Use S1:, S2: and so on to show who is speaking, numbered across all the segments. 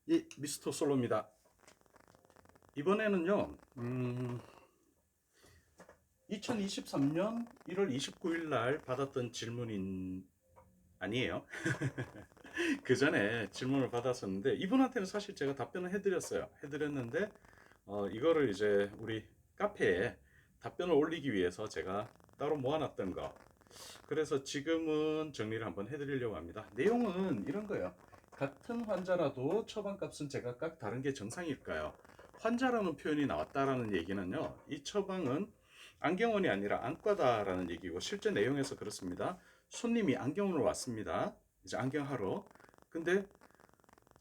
S1: 미스터 솔로입니다. 이번에는요, 2023년 1월 29일 날 받았던 질문인, 아니에요. 그 전에 질문을 받았었는데, 이분한테는 사실 제가 답변을 해드렸어요. 해드렸는데, 이거를 이제 우리 카페에 답변을 올리기 위해서 제가 따로 모아놨던 거. 그래서 지금은 정리를 한번 해드리려고 합니다. 내용은 이런 거예요. 같은 환자라도 처방값은 제각각 다른 게 정상일까요? 환자라는 표현이 나왔다라는 얘기는요, 이 처방은 안경원이 아니라 안과다라는 얘기고, 실제 내용에서 그렇습니다. 손님이 안경원으로 왔습니다. 이제 안경하러. 근데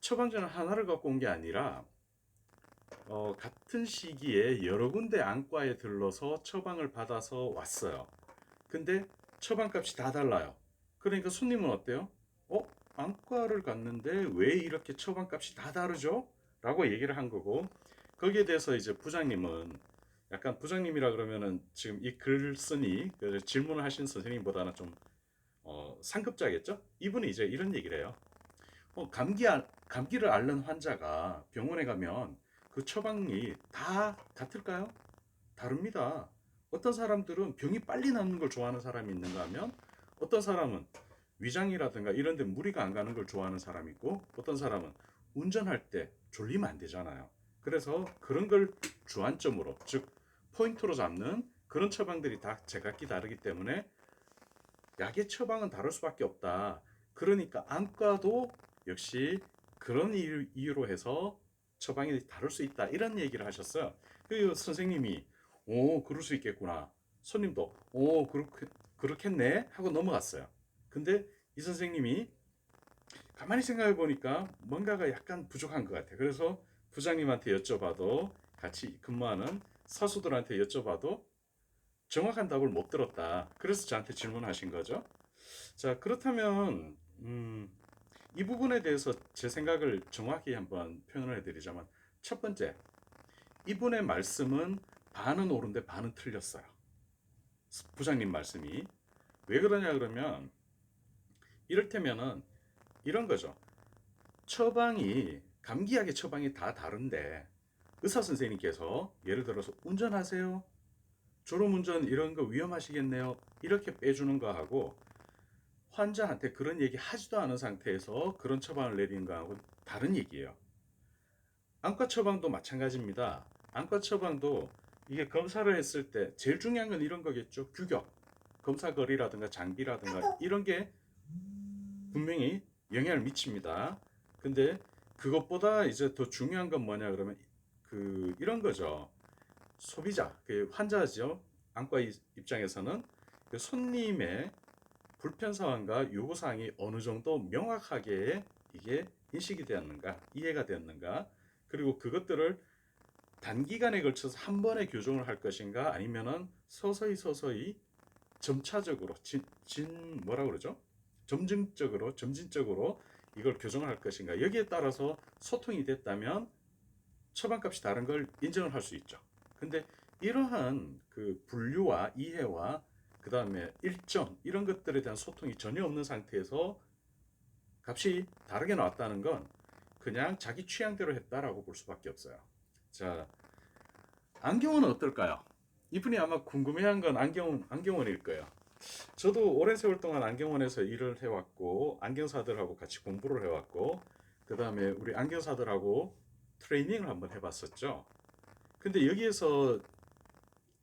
S1: 처방전을 하나를 갖고 온 게 아니라 같은 시기에 여러 군데 안과에 들러서 처방을 받아서 왔어요. 근데 처방값이 다 달라요. 그러니까 손님은 어때요? 어? 안과를 갔는데 왜 이렇게 처방값이 다 다르죠? 라고 얘기를 한 거고, 거기에 대해서 이제 부장님은, 약간 부장님이라 그러면은 지금 이 글 쓰니 그 질문을 하신 선생님보다는 좀 상급자겠죠? 이분이 이제 이런 얘기를 해요. 감기를 앓는 환자가 병원에 가면 그 처방이 다 같을까요? 다릅니다. 어떤 사람들은 병이 빨리 낫는 걸 좋아하는 사람이 있는가 하면, 어떤 사람은 위장이라든가 이런 데 무리가 안 가는 걸 좋아하는 사람이 있고, 어떤 사람은 운전할 때 졸리면 안 되잖아요. 그래서 그런 걸 주안점으로, 즉 포인트로 잡는 그런 처방들이 다 제각기 다르기 때문에 약의 처방은 다를 수밖에 없다. 그러니까 안과도 역시 그런 이유로 해서 처방이 다를 수 있다. 이런 얘기를 하셨어요. 그 선생님이 오, 그럴 수 있겠구나. 손님도 오, 그렇겠네 하고 넘어갔어요. 근데 이 선생님이 가만히 생각해 보니까 뭔가가 약간 부족한 것 같아요. 그래서 부장님한테 여쭤봐도, 같이 근무하는 사수들한테 여쭤봐도 정확한 답을 못 들었다. 그래서 저한테 질문하신 거죠. 자, 그렇다면 이 부분에 대해서 제 생각을 정확히 한번 표현을 해드리자면, 첫 번째, 이분의 말씀은 반은 옳은데 반은 틀렸어요. 부장님 말씀이. 왜 그러냐 그러면, 이를테면은 이런 거죠. 처방이, 감기약의 처방이 다 다른데 의사 선생님께서 예를 들어서 운전하세요, 졸음운전 이런 거 위험하시겠네요, 이렇게 빼주는 거하고, 환자한테 그런 얘기 하지도 않은 상태에서 그런 처방을 내리는 거하고 다른 얘기예요. 안과 처방도 마찬가지입니다. 안과 처방도 이게 검사를 했을 때 제일 중요한 건 이런 거겠죠. 규격, 검사거리라든가 장비라든가 이런 게 분명히 영향을 미칩니다. 근데 그것보다 이제 더 중요한 건 뭐냐 그러면, 이런 거죠. 소비자, 그 환자죠. 안과 입장에서는 그 손님의 불편 사항과 요구 사항이 어느 정도 명확하게 이게 인식이 되었는가, 이해가 되었는가, 그리고 그것들을 단기간에 걸쳐서 한 번에 교정을 할 것인가, 아니면은 서서히 서서히 점차적으로 뭐라 그러죠? 점진적으로 이걸 교정을 할 것인가, 여기에 따라서 소통이 됐다면 처방값이 다른 걸 인정을 할 수 있죠. 근데 이러한 그 분류와 이해와 그 다음에 일정 이런 것들에 대한 소통이 전혀 없는 상태에서 값이 다르게 나왔다는 건 그냥 자기 취향대로 했다라고 볼 수밖에 없어요. 자, 안경은 어떨까요? 이분이 아마 궁금해한 건 안경원일 거예요. 저도 오랜 세월 동안 안경원에서 일을 해왔고, 안경사들하고 같이 공부를 해왔고, 그 다음에 우리 안경사들하고 트레이닝을 한번 해봤었죠. 근데 여기에서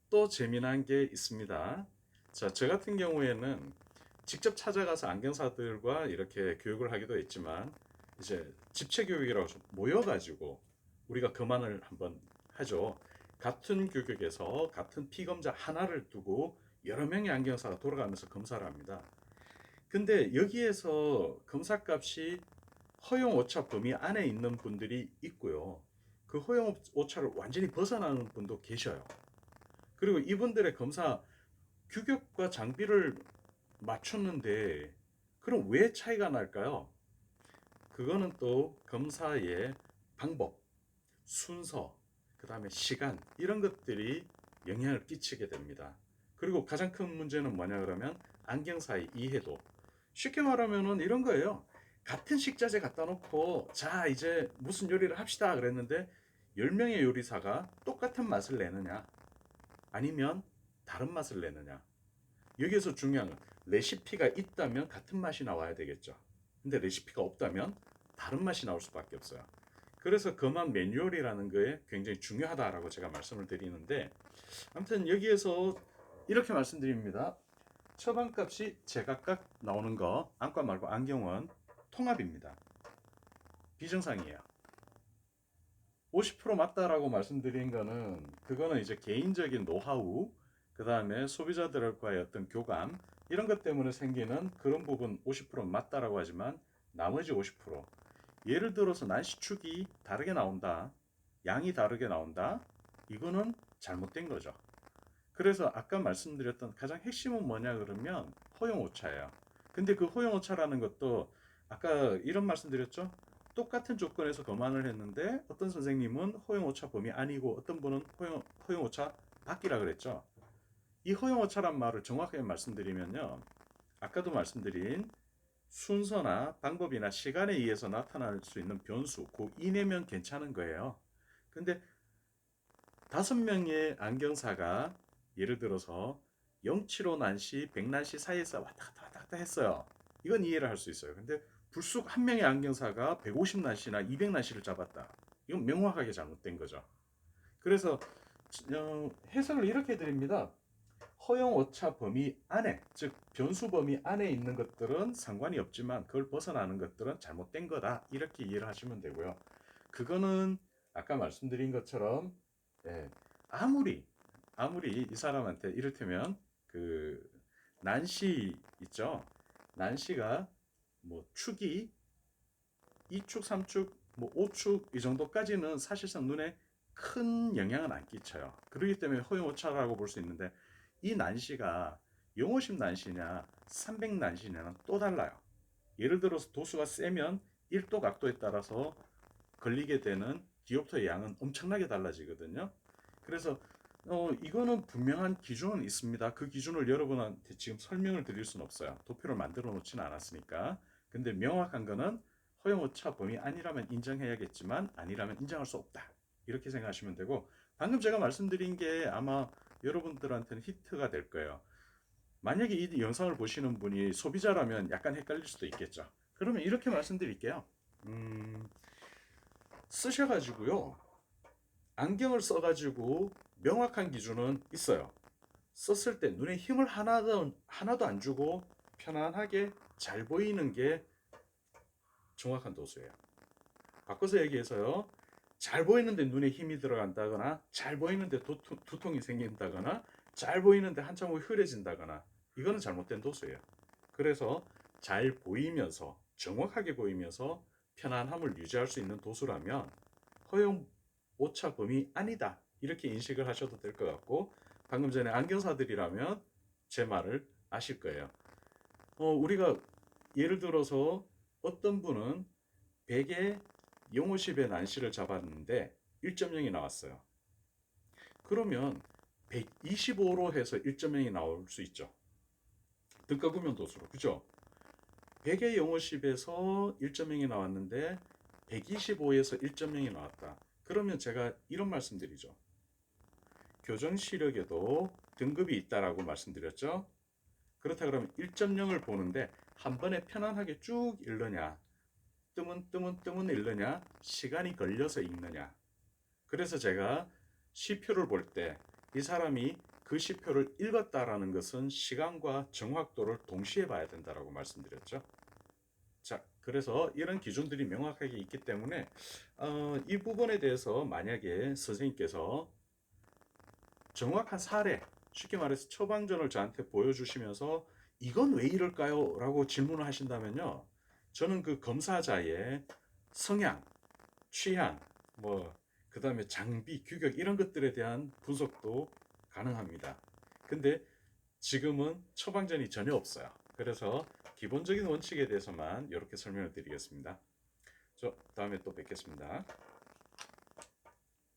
S1: 또 재미난 게 있습니다. 자, 저 같은 경우에는 직접 찾아가서 안경사들과 이렇게 교육을 하기도 했지만, 이제 집체 교육이라고 모여가지고 우리가 그만을 한번 하죠. 같은 규격에서 같은 피검자 하나를 두고 여러 명의 안경사가 돌아가면서 검사를 합니다. 근데 여기에서 검사값이 허용 오차 범위 안에 있는 분들이 있고요. 그 허용 오차를 완전히 벗어나는 분도 계셔요. 그리고 이분들의 검사 규격과 장비를 맞췄는데 그럼 왜 차이가 날까요? 그거는 또 검사의 방법, 순서, 그 다음에 시간 이런 것들이 영향을 끼치게 됩니다. 그리고 가장 큰 문제는 뭐냐 그러면 안경사의 이해도. 쉽게 말하면은 이런 거예요. 같은 식자재 갖다 놓고 자 이제 무슨 요리를 합시다 그랬는데 10명의 요리사가 똑같은 맛을 내느냐 아니면 다른 맛을 내느냐. 여기에서 중요한 건 레시피가 있다면 같은 맛이 나와야 되겠죠. 근데 레시피가 없다면 다른 맛이 나올 수밖에 없어요. 그래서 그만 매뉴얼이라는 거에 굉장히 중요하다라고 제가 말씀을 드리는데, 아무튼 여기에서 이렇게 말씀드립니다. 처방값이 제각각 나오는 거 안과 말고 안경은 통합입니다. 비정상이에요. 50% 맞다라고 말씀드린 거는 그거는 이제 개인적인 노하우, 그 다음에 소비자들과의 어떤 교감 이런 것 때문에 생기는 그런 부분 50% 맞다라고 하지만 나머지 50% 예를 들어서 난시축이 다르게 나온다, 양이 다르게 나온다, 이거는 잘못된 거죠. 그래서 아까 말씀드렸던 가장 핵심은 뭐냐 그러면 허용 오차예요. 근데 그 허용 오차라는 것도 아까 이런 말씀드렸죠. 똑같은 조건에서 거만을 했는데 어떤 선생님은 허용 오차 범위 아니고 어떤 분은 허용 오차 밖이라 그랬죠. 이 허용 오차란 말을 정확하게 말씀드리면요. 아까도 말씀드린 순서나 방법이나 시간에 의해서 나타날 수 있는 변수, 그 이내면 괜찮은 거예요. 근데 5명의 안경사가 예를 들어서 075 난시, 100 난시 사이에서 왔다 갔다 했어요. 이건 이해를 할 수 있어요. 근데 불쑥 한 명의 안경사가 150 난시나 200 난시를 잡았다. 이건 명확하게 잘못된 거죠. 그래서 해석을 이렇게 드립니다. 허용 오차 범위 안에, 즉 변수 범위 안에 있는 것들은 상관이 없지만 그걸 벗어나는 것들은 잘못된 거다. 이렇게 이해를 하시면 되고요. 그거는 아까 말씀드린 것처럼 예, 아무리 이 사람한테 이를테면 그 난시 있죠. 난시가 뭐 축이 2축, 3축, 뭐 5축 이 정도까지는 사실상 눈에 큰 영향은 안 끼쳐요. 그렇기 때문에 허용 오차라고 볼 수 있는데 이 난시가 050 난시냐 300 난시냐는 또 달라요. 예를 들어서 도수가 세면 1도 각도에 따라서 걸리게 되는 디옵터의 양은 엄청나게 달라지거든요. 그래서 이거는 분명한 기준은 있습니다. 그 기준을 여러분한테 지금 설명을 드릴 수는 없어요. 도표를 만들어 놓지는 않았으니까. 근데 명확한 거는 허용오차 범위 아니라면 인정해야겠지만 아니라면 인정할 수 없다. 이렇게 생각하시면 되고, 방금 제가 말씀드린 게 아마 여러분들한테는 히트가 될 거예요. 만약에 이 영상을 보시는 분이 소비자라면 약간 헷갈릴 수도 있겠죠. 그러면 이렇게 말씀드릴게요. 쓰셔가지고요. 안경을 써가지고 명확한 기준은 있어요. 썼을 때 눈에 힘을 하나도 안 주고 편안하게 잘 보이는 게 정확한 도수예요. 바꿔서 얘기해서요. 잘 보이는데 눈에 힘이 들어간다거나 잘 보이는데 두통이 생긴다거나 잘 보이는데 한참 후에 흐려진다거나 이거는 잘못된 도수예요. 그래서 잘 보이면서 정확하게 보이면서 편안함을 유지할 수 있는 도수라면 허용 오차 범위 아니다 이렇게 인식을 하셔도 될 것 같고, 방금 전에 안경사들이라면 제 말을 아실 거예요. 우리가 예를 들어서 어떤 분은 100에 050의 난시를 잡았는데 1.0이 나왔어요. 그러면 125로 해서 1.0이 나올 수 있죠. 등가구면 도수로. 그죠? 100에 050에서 1.0이 나왔는데 125에서 1.0이 나왔다. 그러면 제가 이런 말씀드리죠. 교정 시력에도 등급이 있다라고 말씀드렸죠. 그렇다 그러면 1.0을 보는데 한 번에 편안하게 쭉 읽느냐, 뜨문 읽느냐, 시간이 걸려서 읽느냐. 그래서 제가 시표를 볼 때 이 사람이 그 시표를 읽었다라는 것은 시간과 정확도를 동시에 봐야 된다라고 말씀드렸죠. 자, 그래서 이런 기준들이 명확하게 있기 때문에 이 부분에 대해서 만약에 선생님께서 정확한 사례, 쉽게 말해서 처방전을 저한테 보여주시면서 이건 왜 이럴까요? 라고 질문을 하신다면요. 저는 그 검사자의 성향, 취향, 그 다음에 장비, 규격 이런 것들에 대한 분석도 가능합니다. 근데 지금은 처방전이 전혀 없어요. 그래서 기본적인 원칙에 대해서만 이렇게 설명을 드리겠습니다. 다음에 또 뵙겠습니다.